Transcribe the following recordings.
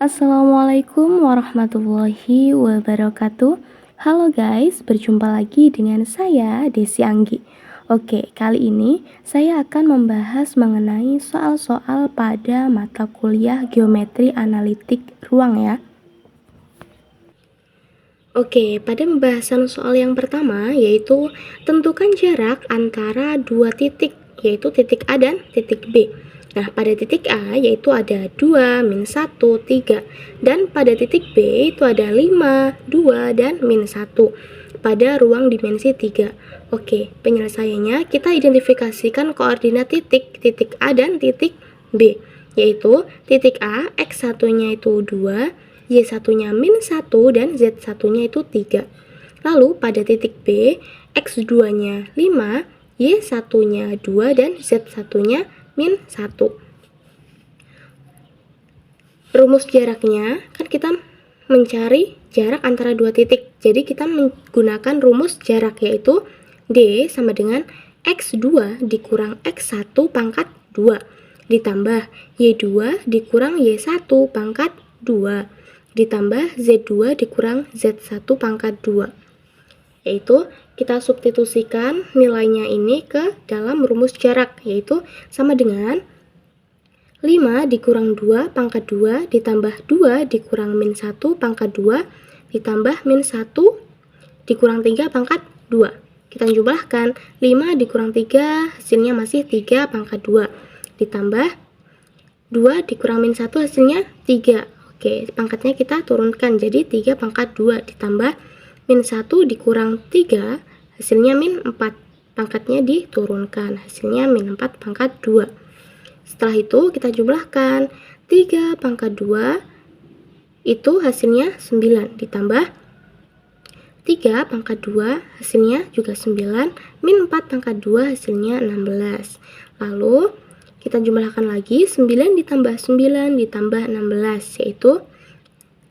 Assalamualaikum warahmatullahi wabarakatuh. Halo guys, berjumpa lagi dengan saya Desi Anggi. Oke, kali ini saya akan membahas mengenai soal-soal pada mata kuliah geometri analitik ruang ya. Oke, pada pembahasan soal yang pertama yaitu tentukan jarak antara dua titik, yaitu titik A dan titik B. Nah, pada titik A yaitu ada 2, min 1, 3. Dan pada titik B itu ada 5, 2, dan min 1 pada ruang dimensi 3. Oke, penyelesaiannya kita identifikasikan koordinat titik A dan titik B, yaitu titik A, X1-nya itu 2, Y1-nya min 1, dan Z1-nya itu 3. Lalu pada titik B, X2-nya 5, Y1-nya 2, dan Z1-nya min 1. Rumus jaraknya, kan kita mencari jarak antara dua titik. Jadi kita menggunakan rumus jarak, yaitu D sama dengan X2 dikurang X1 pangkat 2 ditambah Y2 dikurang Y1 pangkat 2 ditambah Z2 dikurang Z1 pangkat 2. Yaitu kita substitusikan nilainya ini ke dalam rumus jarak, yaitu sama dengan 5 dikurang 2 pangkat 2 ditambah 2 dikurang min 1 pangkat 2 ditambah min 1 dikurang 3 pangkat 2. Kita jumlahkan 5 dikurang 3 hasilnya masih 3 pangkat 2 ditambah 2 dikurang min 1 hasilnya 3. Oke, pangkatnya kita turunkan jadi 3 pangkat 2 ditambah min 1 dikurang 3 hasilnya min 4. Pangkatnya diturunkan hasilnya min 4 pangkat 2. Setelah itu kita jumlahkan 3 pangkat 2 itu hasilnya 9 ditambah 3 pangkat 2 hasilnya juga 9, min 4 pangkat 2 hasilnya 16. Lalu kita jumlahkan lagi 9 ditambah 9 ditambah 16, yaitu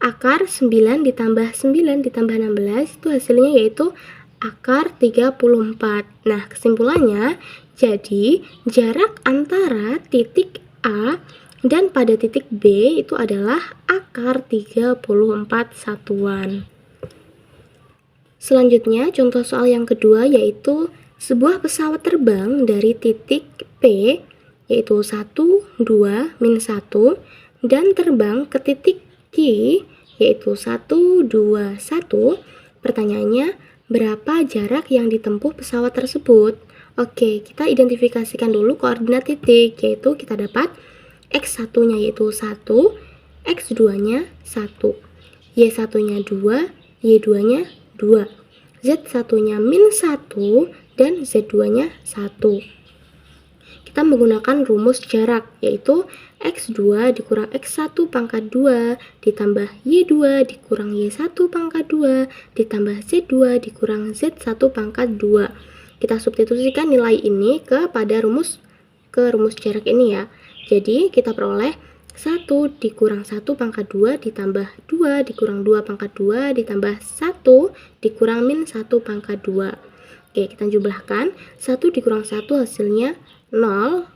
akar 9 ditambah 9 ditambah 16 itu hasilnya yaitu akar 34. Nah, kesimpulannya jadi jarak antara titik A dan pada titik B itu adalah akar 34 satuan. Selanjutnya, contoh soal yang kedua yaitu sebuah pesawat terbang dari titik P yaitu 1, 2, min 1 dan terbang ke titik Q yaitu 1, 2, 1. Pertanyaannya, berapa jarak yang ditempuh pesawat tersebut? Oke, kita identifikasikan dulu koordinat titik, yaitu kita dapat X1-nya yaitu 1, X2-nya 1, Y1-nya 2, Y2-nya 2, Z1-nya min 1, dan Z2-nya 1. Kita menggunakan rumus jarak, yaitu X2 dikurang X1 pangkat 2 ditambah Y2 dikurang Y1 pangkat 2 ditambah Z2 dikurang Z1 pangkat 2. Kita substitusikan nilai ini ke rumus jarak ini ya. Jadi kita peroleh 1 dikurang 1 pangkat 2 ditambah 2 dikurang 2 pangkat 2 ditambah 1 dikurang min 1 pangkat 2. Oke, kita jumlahkan 1 dikurang 1 hasilnya 0.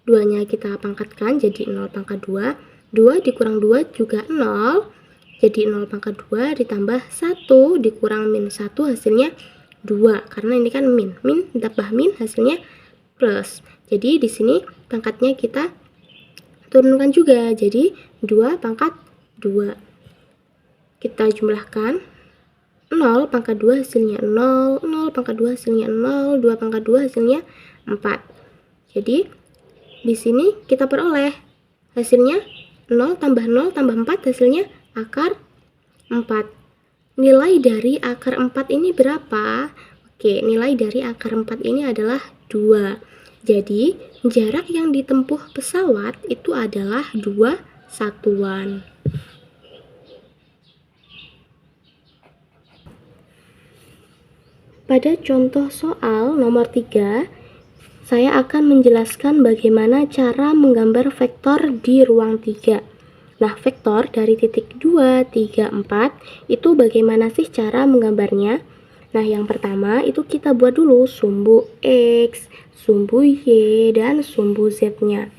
2-nya kita pangkatkan jadi 0 pangkat 2. 2 dikurang 2 juga 0. Jadi 0 pangkat 2 ditambah 1 dikurang min 1 hasilnya 2. Karena ini kan min. Min ditambah min hasilnya plus. Jadi di sini pangkatnya kita turunkan juga. Jadi 2 pangkat 2. Kita jumlahkan 0 pangkat 2 hasilnya 0. 0 pangkat 2 hasilnya 0. 2 pangkat 2 hasilnya 4. Jadi di sini kita peroleh hasilnya 0 tambah 0 tambah 4 hasilnya akar 4. Nilai dari akar 4 ini berapa? Oke, nilai dari akar 4 ini adalah 2. Jadi jarak yang ditempuh pesawat itu adalah 2 satuan. Pada contoh soal nomor 3, saya akan menjelaskan bagaimana cara menggambar vektor di ruang 3. Nah, vektor dari titik 2, 3, 4 itu bagaimana sih cara menggambarnya? Nah, yang pertama itu kita buat dulu sumbu X, sumbu Y, dan sumbu Z-nya.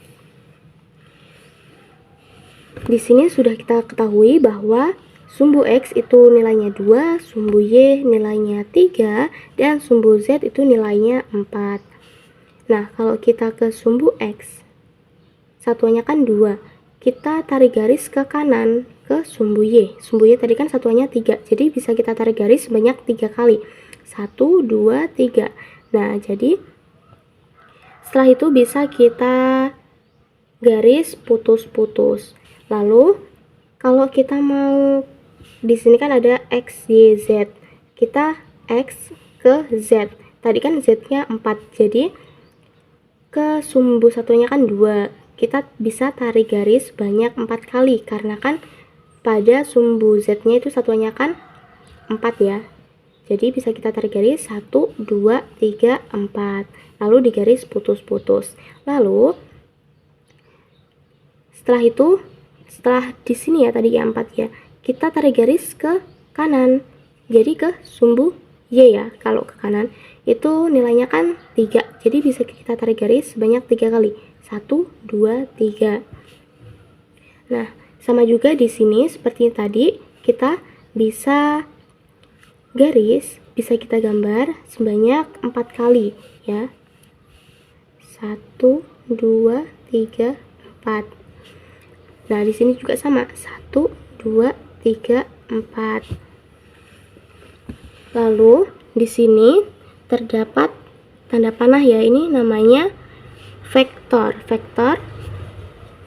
Di sini sudah kita ketahui bahwa sumbu X itu nilainya 2, sumbu Y nilainya 3, dan sumbu Z itu nilainya 4. Nah, kalau kita ke sumbu X, satuannya kan 2. Kita tarik garis ke kanan ke sumbu Y. Sumbu Y tadi kan satuannya 3, jadi bisa kita tarik garis sebanyak 3 kali. 1, 2, 3. Nah, jadi setelah itu bisa kita garis putus-putus. Lalu kalau kita mau, di sini kan ada X, Y, Z. Kita X ke Z. Tadi kan Z-nya 4. Jadi ke sumbu satunya kan 2. Kita bisa tarik garis banyak 4 kali karena kan pada sumbu Z-nya itu satuannya kan 4 ya. Jadi bisa kita tarik garis 1, 2, 3, 4. Lalu digaris putus-putus. Lalu setelah itu, setelah di sini ya tadi ya 4 ya, kita tarik garis ke kanan. Jadi ke sumbu Y ya. Kalau ke kanan itu nilainya kan 3. Jadi bisa kita tarik garis sebanyak 3 kali. 1, 2, 3. Nah, sama juga di sini seperti tadi, kita bisa garis, bisa kita gambar sebanyak 4 kali ya. 1, 2, 3, 4. Nah, di sini juga sama. 1, 2, 3, 4. Lalu di sini terdapat tanda panah ya. Ini namanya vektor.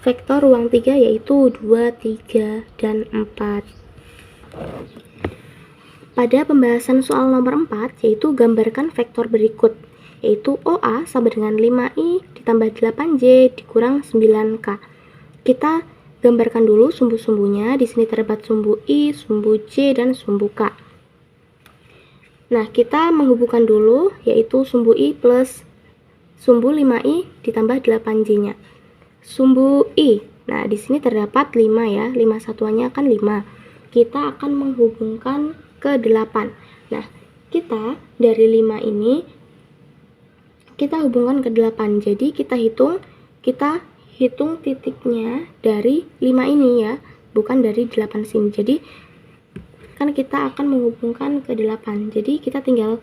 Vektor ruang 3 yaitu 2, 3, dan 4. Pada pembahasan soal nomor 4, yaitu gambarkan vektor berikut, yaitu OA sama dengan 5I ditambah 8J dikurang 9K. Kita gambarkan dulu sumbu-sumbunya. Di sini terdapat sumbu I, sumbu J, dan sumbu K. Nah, kita menghubungkan dulu, yaitu sumbu I plus sumbu 5I ditambah 8J-nya. Sumbu I, nah di sini terdapat 5 ya, 5 satuannya kan 5. Kita akan menghubungkan ke 8. Nah, kita dari 5 ini, kita hubungkan ke 8. Jadi kita hitung titiknya dari 5 ini ya, bukan dari 8 sini. Jadi kan kita akan menghubungkan ke 8. Jadi kita tinggal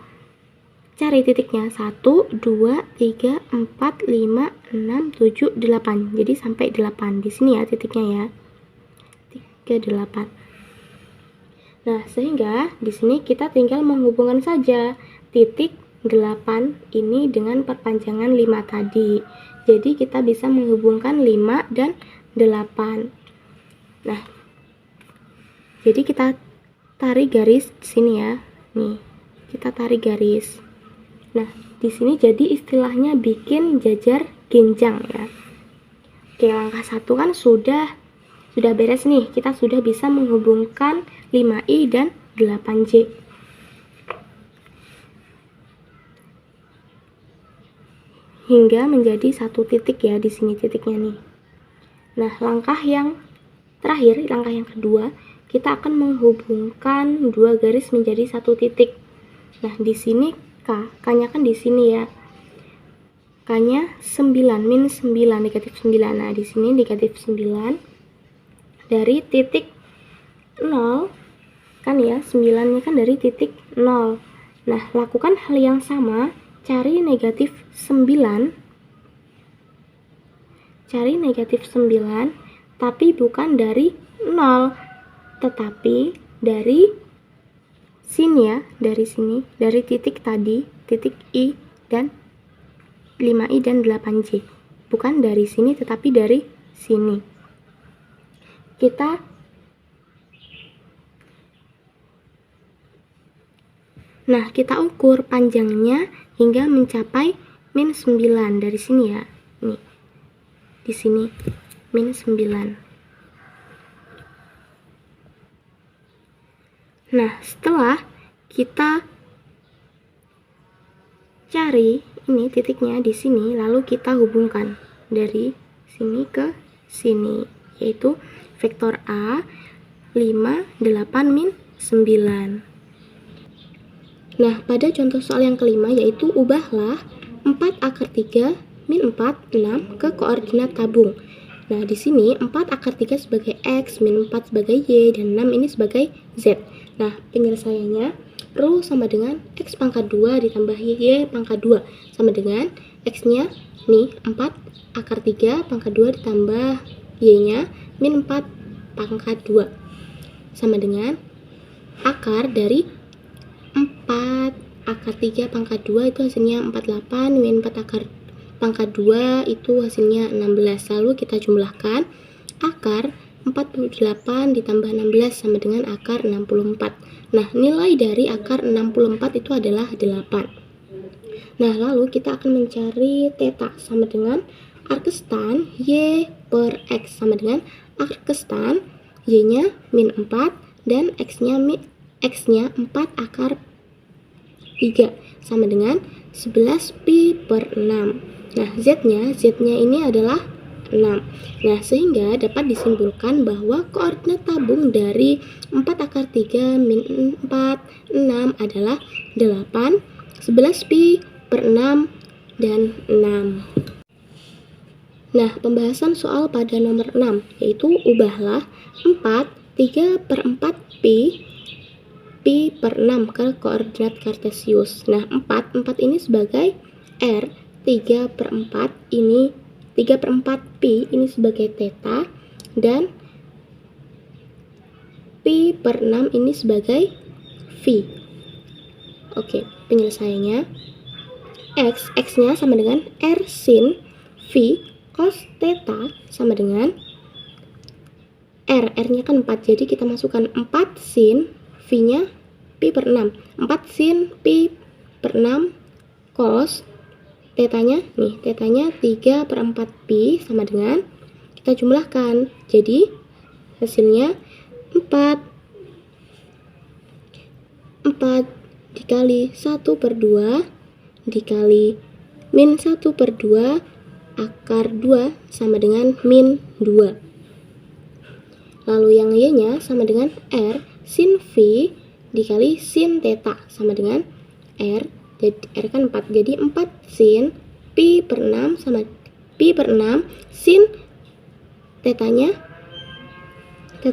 cari titiknya. 1, 2, 3, 4, 5, 6, 7, 8. Jadi sampai 8. Di sini ya titiknya ya. 3, 8. Nah, sehingga di sini kita tinggal menghubungkan saja titik 8 ini dengan perpanjangan 5 tadi. Jadi kita bisa menghubungkan 5 dan 8. Nah, jadi kita tarik garis di sini ya. Nih, kita tarik garis. Nah, di sini jadi istilahnya bikin jajar genjang ya. Oke, langkah 1 kan sudah beres nih. Kita sudah bisa menghubungkan 5I dan 8J. Hingga menjadi satu titik ya, di sini titiknya nih. Nah, langkah yang terakhir, langkah yang kedua, kita akan menghubungkan dua garis menjadi satu titik. Nah, di sini K-nya kan di sini ya. K-nya 9, min 9, negatif 9. Nah, di sini negatif 9 dari titik 0 kan ya, 9-nya kan dari titik 0. Nah, lakukan hal yang sama, cari negatif 9. Cari negatif 9, tapi bukan dari 0, tetapi dari sini ya, dari sini, dari titik tadi, titik I dan 5I dan 8J. Bukan dari sini, tetapi dari sini. Kita ukur panjangnya hingga mencapai min 9 dari sini ya. Nih. Di sini min 9. Nah, setelah kita cari ini titiknya di sini, lalu kita hubungkan dari sini ke sini, yaitu vektor A 5, 8, min 9. Nah, pada contoh soal yang kelima, yaitu ubahlah 4 akar 3 min 4, 6 ke koordinat tabung. Nah, di sini 4 akar 3 sebagai X, min 4 sebagai Y, dan 6 ini sebagai Z. Nah, penyelesaiannya Rho sama dengan X pangkat 2 ditambah Y pangkat 2 sama dengan X-nya nih 4 akar 3 pangkat 2 ditambah Y-nya min 4 pangkat 2 sama dengan akar dari 4 akar 3 pangkat 2 itu hasilnya 48, min 4 akar pangkat 2 itu hasilnya 16. Lalu kita jumlahkan akar 48 ditambah 16 sama dengan akar 64. Nah, nilai dari akar 64 itu adalah 8. Nah, lalu kita akan mencari theta sama dengan arkestan Y per X sama dengan arkestan Y-nya min 4 dan X-nya 4 akar 3 sama dengan 11 pi per 6. Nah, Z-nya ini adalah 6. Nah, sehingga dapat disimpulkan bahwa koordinat tabung dari 4 akar 3 min 4, 6 adalah 8, 11 pi per 6, dan 6. Nah, pembahasan soal pada nomor 6, yaitu ubahlah 4, 3 per 4 pi per 6 ke koordinat kartesius. Nah, 4 ini sebagai R, 3 per 4 ini 3 per 4 pi ini sebagai theta, dan pi per 6 ini sebagai V. Oke, penyelesaiannya X-nya sama dengan R sin V cos theta sama dengan R-nya kan 4, jadi kita masukkan 4 sin V-nya pi per 6, 4 sin pi per 6 cos tetanya 3 per 4 pi sama dengan, kita jumlahkan, jadi hasilnya 4 dikali 1 per 2 dikali min 1 per 2 akar 2 sama dengan min 2. Lalu yang Y-nya sama dengan R sin V dikali sin theta sama dengan R, jadi R kan 4, jadi 4 sin pi per 6 sama pi per 6 sin tetanya 3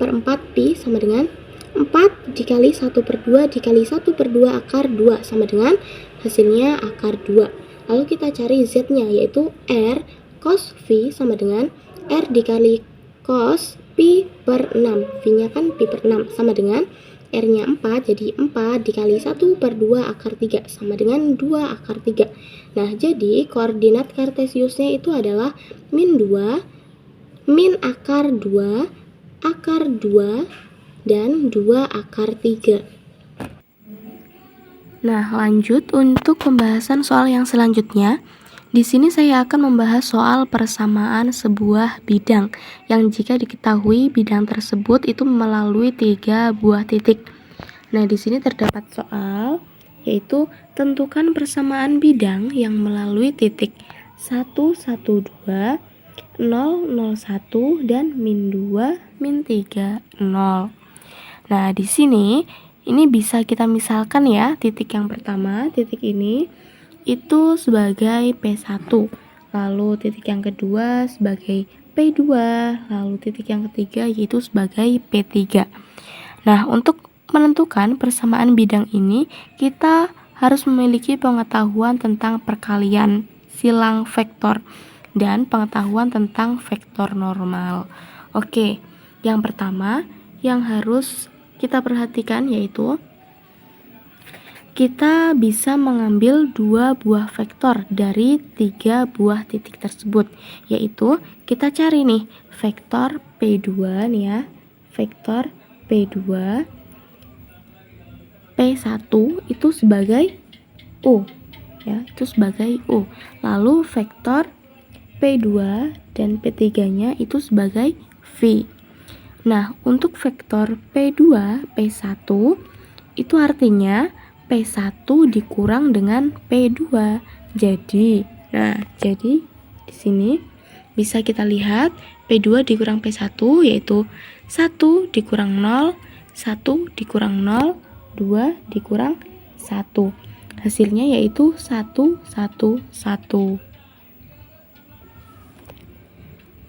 per 4 pi sama dengan 4 dikali 1 per 2 dikali 1 per 2 akar 2 sama dengan hasilnya akar 2. Lalu kita cari Z-nya, yaitu R cos V sama dengan R dikali cos pi per 6, V-nya kan pi per 6 sama dengan R-nya 4, jadi 4 dikali 1 per 2 akar 3 sama dengan 2 akar 3. Nah, jadi koordinat kartesiusnya itu adalah min 2, min akar 2, akar 2, dan 2 akar 3. Nah, lanjut untuk pembahasan soal yang selanjutnya. Di sini saya akan membahas soal persamaan sebuah bidang yang jika diketahui bidang tersebut itu melalui 3 buah titik. Nah, di sini terdapat soal yaitu tentukan persamaan bidang yang melalui titik 1, 1, 2, 0, 0, 1, dan min 2, min 3, 0. Nah, di sini ini bisa kita misalkan ya, titik yang pertama, titik ini itu sebagai P1, lalu titik yang kedua sebagai P2, lalu titik yang ketiga yaitu sebagai P3. Nah, untuk menentukan persamaan bidang ini, kita harus memiliki pengetahuan tentang perkalian silang vektor dan pengetahuan tentang vektor normal. Oke, yang pertama yang harus kita perhatikan yaitu kita bisa mengambil 2 buah vektor dari 3 buah titik tersebut, yaitu kita cari nih vektor P2 nih ya, vektor P2 P1 itu sebagai U ya, itu sebagai U. Lalu vektor P2 dan P3-nya itu sebagai V. Nah, untuk vektor P2 P1 itu artinya P1 dikurang dengan P2. Jadi di sini bisa kita lihat P2 dikurang P1 yaitu 1 dikurang 0, 1 dikurang 0, 2 dikurang 1. Hasilnya yaitu 1, 1, 1.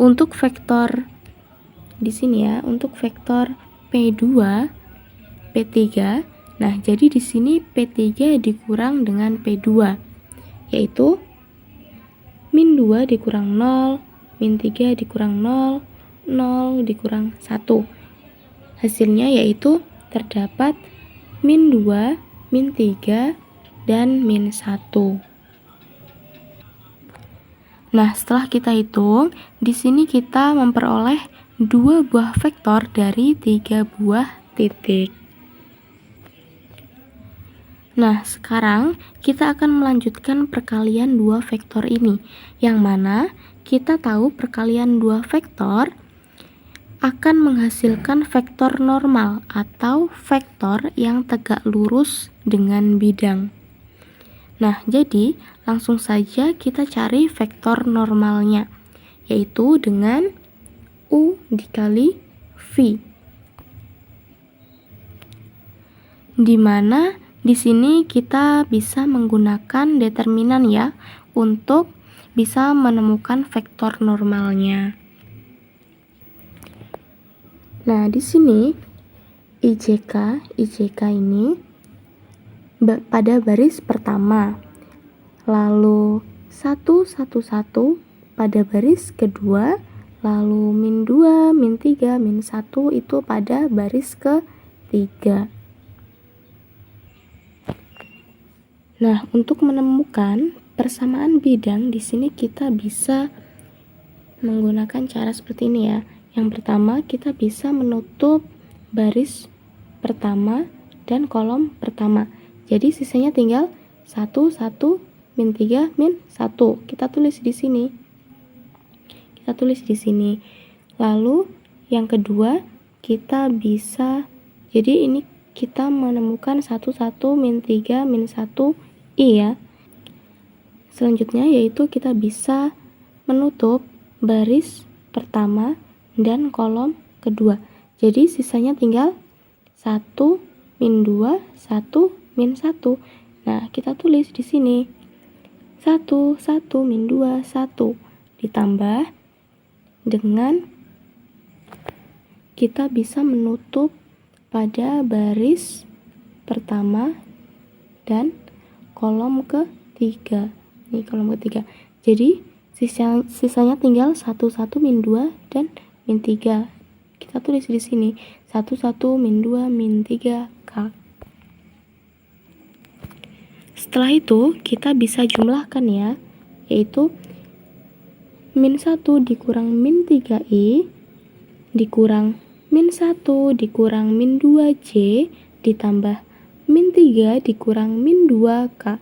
untuk vektor di sini ya, untuk vektor P2, P3. Nah, jadi di sini P3 dikurang dengan P2, yaitu min 2 dikurang 0, min 3 dikurang 0, 0 dikurang 1. Hasilnya yaitu terdapat min 2, min 3, dan min 1. Nah, setelah kita hitung, di sini kita memperoleh 2 buah vektor dari 3 buah titik. Nah, sekarang kita akan melanjutkan perkalian 2 vektor ini, yang mana kita tahu perkalian 2 vektor akan menghasilkan vektor normal atau vektor yang tegak lurus dengan bidang. Nah, jadi langsung saja kita cari vektor normalnya, yaitu dengan U dikali V. Di mana di sini kita bisa menggunakan determinan ya, untuk bisa menemukan vektor normalnya. Nah, di sini IJK ini pada baris pertama, lalu 1, 1, 1 pada baris kedua, lalu min 2, min 3, min 1 itu pada baris ketiga. Nah, untuk menemukan persamaan bidang di sini kita bisa menggunakan cara seperti ini ya. Yang pertama, kita bisa menutup baris pertama dan kolom pertama. Jadi sisanya tinggal 1, 1, min 3, min 1. Kita tulis di sini. Lalu yang kedua, kita bisa, jadi ini kita menemukan 1, 1, min 3, min 1 I ya. Selanjutnya yaitu kita bisa menutup baris pertama dan kolom kedua. Jadi sisanya tinggal 1, min 2, 1, min 1. Nah, kita tulis di sini. 1, 1, min 2, 1. Ditambah dengan kita bisa menutup pada baris pertama dan kolom ketiga. Ini kolom ketiga. Jadi sisanya tinggal 1, 1, min 2 dan min 3. Kita tulis di sini 1, 1, min 2, min 3 K. Setelah itu kita bisa jumlahkan ya, yaitu min 1 dikurang min 3I dikurang min 1 dikurang min 2J ditambah min 3 dikurang min 2K.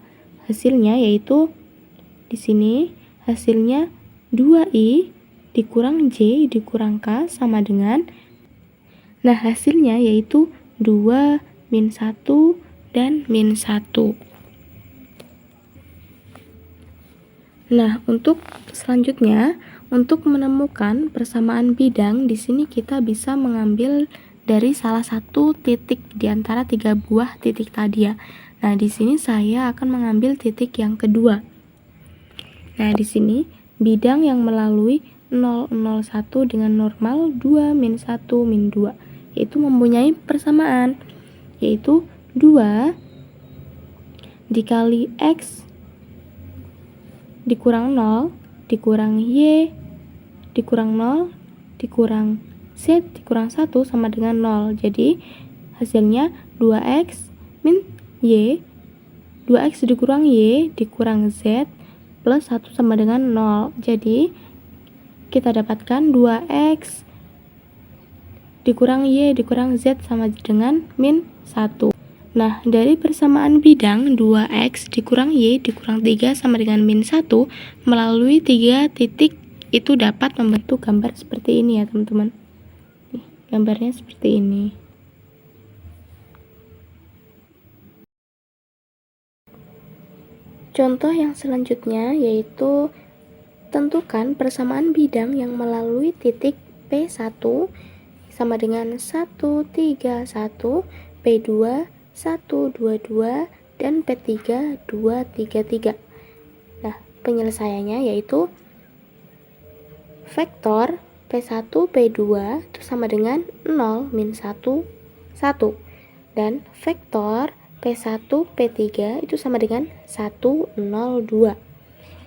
Hasilnya yaitu di sini hasilnya 2I dikurang J dikurang K sama dengan, nah hasilnya yaitu 2, min 1, dan min 1. Nah, untuk selanjutnya, untuk menemukan persamaan bidang, di sini kita bisa mengambil dari salah satu titik di antara 3 buah titik tadi ya. Nah, di sini saya akan mengambil titik yang kedua. Nah, di sini bidang yang melalui 0, 0, 1 dengan normal 2, min 1, min 2, yaitu mempunyai persamaan, yaitu 2 dikali X dikurang 0 dikurang Y dikurang 0 dikurang Z dikurang 1 sama dengan 0. Jadi hasilnya 2X min Y, 2X dikurang Y dikurang Z plus 1 sama dengan 0. Jadi kita dapatkan 2X dikurang Y dikurang Z sama dengan min 1. Nah, dari persamaan bidang 2X dikurang Y dikurang 3 sama dengan min 1 melalui 3 titik itu dapat membentuk gambar seperti ini ya teman-teman. Gambarnya seperti ini. Contoh yang selanjutnya yaitu tentukan persamaan bidang yang melalui titik P1 sama dengan 1, 3, 1, P2, 1, 2, 2, dan P3, 2, 3, 3. Nah, penyelesaiannya yaitu vektor P1, P2 itu sama dengan 0, min 1, 1. Dan vektor P1, P3 itu sama dengan 1, 0, 2.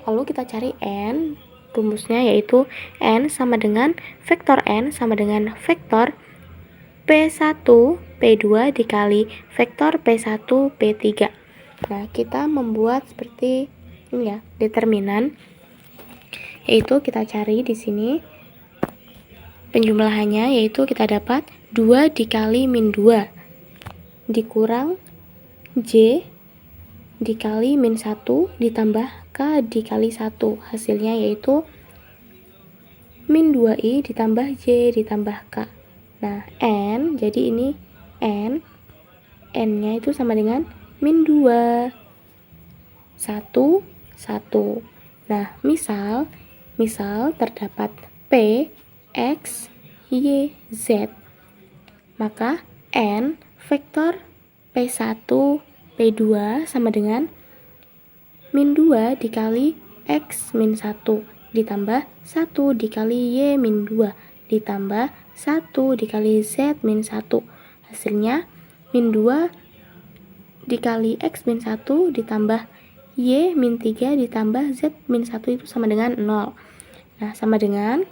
Lalu kita cari N, rumusnya yaitu N sama dengan vektor N sama dengan vektor P1, P2 dikali vektor P1, P3. Nah, kita membuat seperti ini ya, determinan, yaitu kita cari di sini penjumlahannya, yaitu kita dapat 2 dikali min 2 dikurang J dikali min 1 ditambah K dikali 1. Hasilnya yaitu min 2I ditambah J ditambah K. Nah, N, jadi ini N-nya itu sama dengan min 2, 1, 1. Nah, misal terdapat P, X, Y, Z, maka N vektor P1, P2 sama dengan min 2 dikali X min 1 ditambah 1 dikali Y min 2 ditambah 1 dikali Z min 1. Hasilnya min 2 dikali X min 1 ditambah Y min 3 ditambah Z min 1 itu sama dengan 0. Nah, sama dengan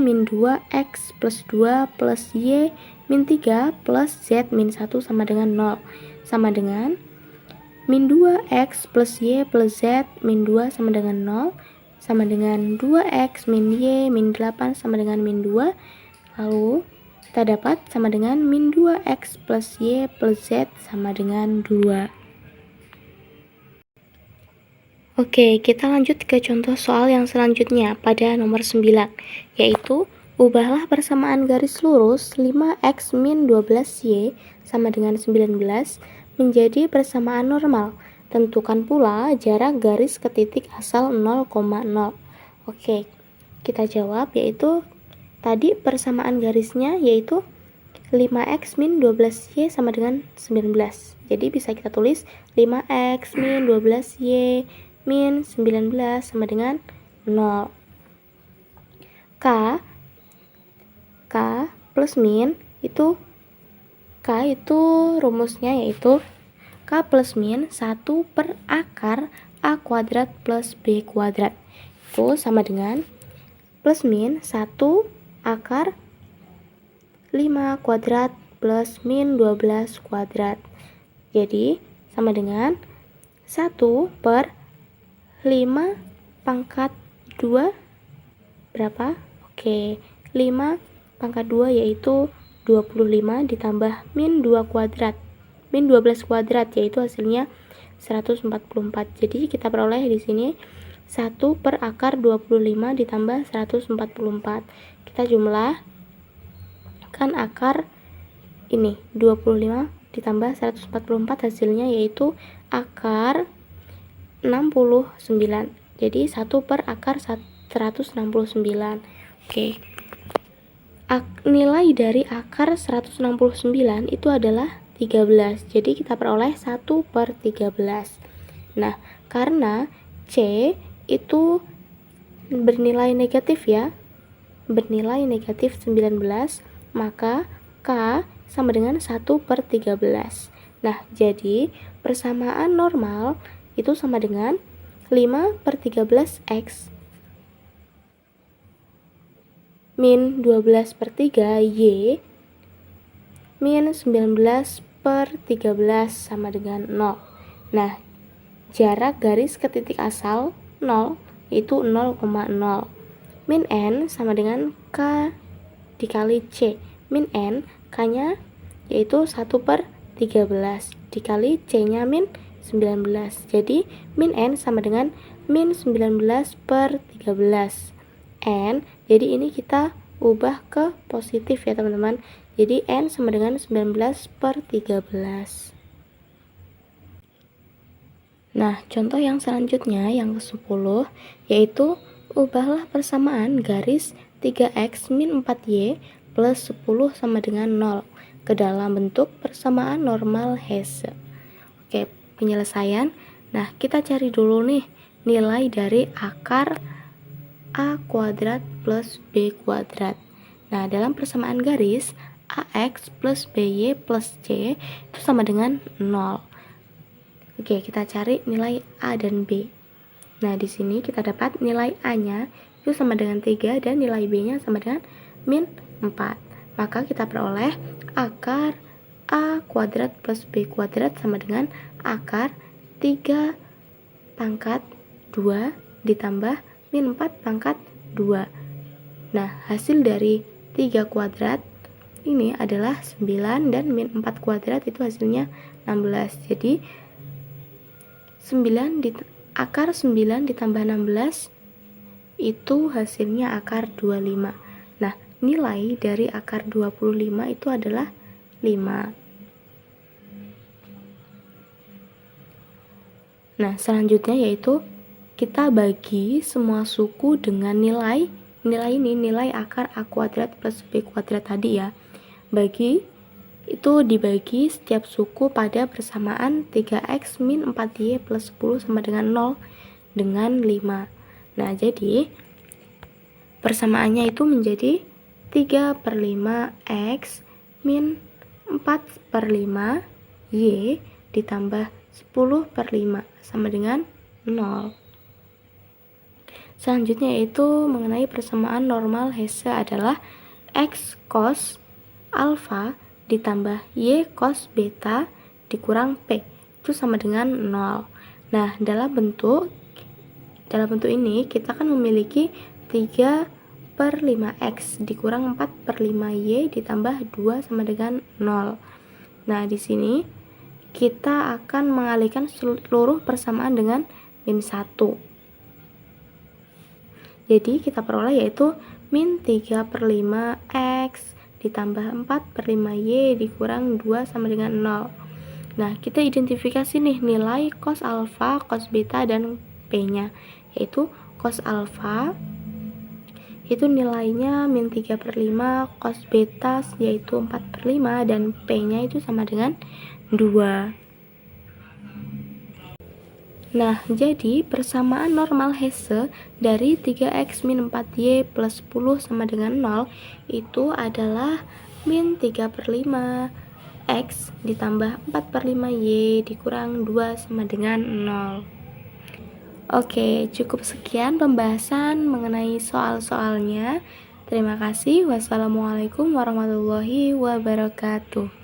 min 2X plus 2 plus Y min 3 plus Z min 1 sama dengan 0. Sama dengan min 2X plus Y plus Z min 2 sama dengan 0. Sama dengan 2X min Y min 8 sama dengan min 2. Lalu kita dapat sama dengan min 2X plus Y plus Z sama dengan 2. Oke, kita lanjut ke contoh soal yang selanjutnya pada nomor 9, yaitu ubahlah persamaan garis lurus 5x min 12y sama dengan 19 menjadi persamaan normal. Tentukan pula jarak garis ke titik asal 0,0. Oke, kita jawab, yaitu tadi persamaan garisnya yaitu 5x min 12y sama dengan 19. Jadi bisa kita tulis 5x min 12y min 19 sama dengan 0. K plus min itu rumusnya yaitu K plus min 1 per akar A kuadrat plus B kuadrat. Itu sama dengan plus min 1 akar 5 kuadrat plus min 12 kuadrat. Jadi sama dengan 1 per 5 pangkat 2 berapa? Oke, 5 pangkat 2 yaitu 25 ditambah min 2 kuadrat, min 12 kuadrat, yaitu hasilnya 144. Jadi kita peroleh di sini 1 per akar 25 ditambah 144. Kita jumlahkan akar ini 25 ditambah 144, hasilnya yaitu akar 69. Jadi 1 per akar 169. Oke. Nilai dari akar 169 itu adalah 13. Jadi kita peroleh 1 per 13. Nah, karena C itu bernilai negatif ya, bernilai negatif 19, maka K sama dengan 1 per 13. Nah, jadi persamaan normal itu sama dengan 5 per 13X min 12 per 3 Y min 19 per 13 sama dengan 0. Nah, jarak garis ke titik asal 0 yaitu 0,0. Min N sama dengan K dikali C. Min N, K-nya yaitu 1 per 13 dikali C-nya min 19. Jadi min N sama dengan min 19 per 13 N. Jadi ini kita ubah ke positif ya teman-teman. Jadi N sama dengan 19 per 13. Nah, contoh yang selanjutnya yang ke-10 yaitu ubahlah persamaan garis 3x min 4y plus 10 sama dengan 0 ke dalam bentuk persamaan normal Hesse. Oke, penyelesaian. Nah, kita cari dulu nih nilai dari akar A kuadrat plus B kuadrat. Nah, dalam persamaan garis, AX plus BY plus C itu sama dengan 0. Oke, kita cari nilai A dan B. Nah, di sini kita dapat nilai A-nya itu sama dengan 3 dan nilai B-nya sama dengan min 4. Maka kita peroleh akar A kuadrat plus B kuadrat sama dengan akar 3 pangkat 2 ditambah min 4 pangkat 2. Nah, hasil dari 3 kuadrat ini adalah 9 dan min 4 kuadrat itu hasilnya 16. Jadi akar 9 ditambah 16 itu hasilnya akar 25. Nah, nilai dari akar 25 itu adalah 5. Nah, selanjutnya yaitu kita bagi semua suku dengan nilai akar A kuadrat plus B kuadrat tadi ya. Dibagi setiap suku pada persamaan 3x min 4y plus 10 sama dengan 0 dengan 5. Nah, jadi persamaannya itu menjadi 3/5 x min 4/5 y ditambah 10/5 sama dengan 0. Selanjutnya yaitu mengenai persamaan normal Hesse adalah x cos alfa ditambah y cos beta dikurang p itu sama dengan 0. Nah, dalam bentuk ini kita akan memiliki 3/5x dikurang 4/5y ditambah 2 sama dengan 0. Nah, di sini kita akan mengalihkan seluruh persamaan dengan min 1. Jadi kita peroleh yaitu min 3/5x ditambah 4/5y dikurang 2 sama dengan 0. Nah, kita identifikasi nih nilai cos alfa, cos beta, dan p-nya. Yaitu cos alfa itu nilainya min 3/5, cos beta yaitu 4/5, dan p-nya itu sama dengan 2. Nah, jadi persamaan normal Hesse dari 3x min 4y plus 10 sama dengan 0 itu adalah min 3/5 x ditambah 4/5y dikurang 2 sama dengan 0. Oke, cukup sekian pembahasan mengenai soal-soalnya. Terima kasih. Wassalamualaikum warahmatullahi wabarakatuh.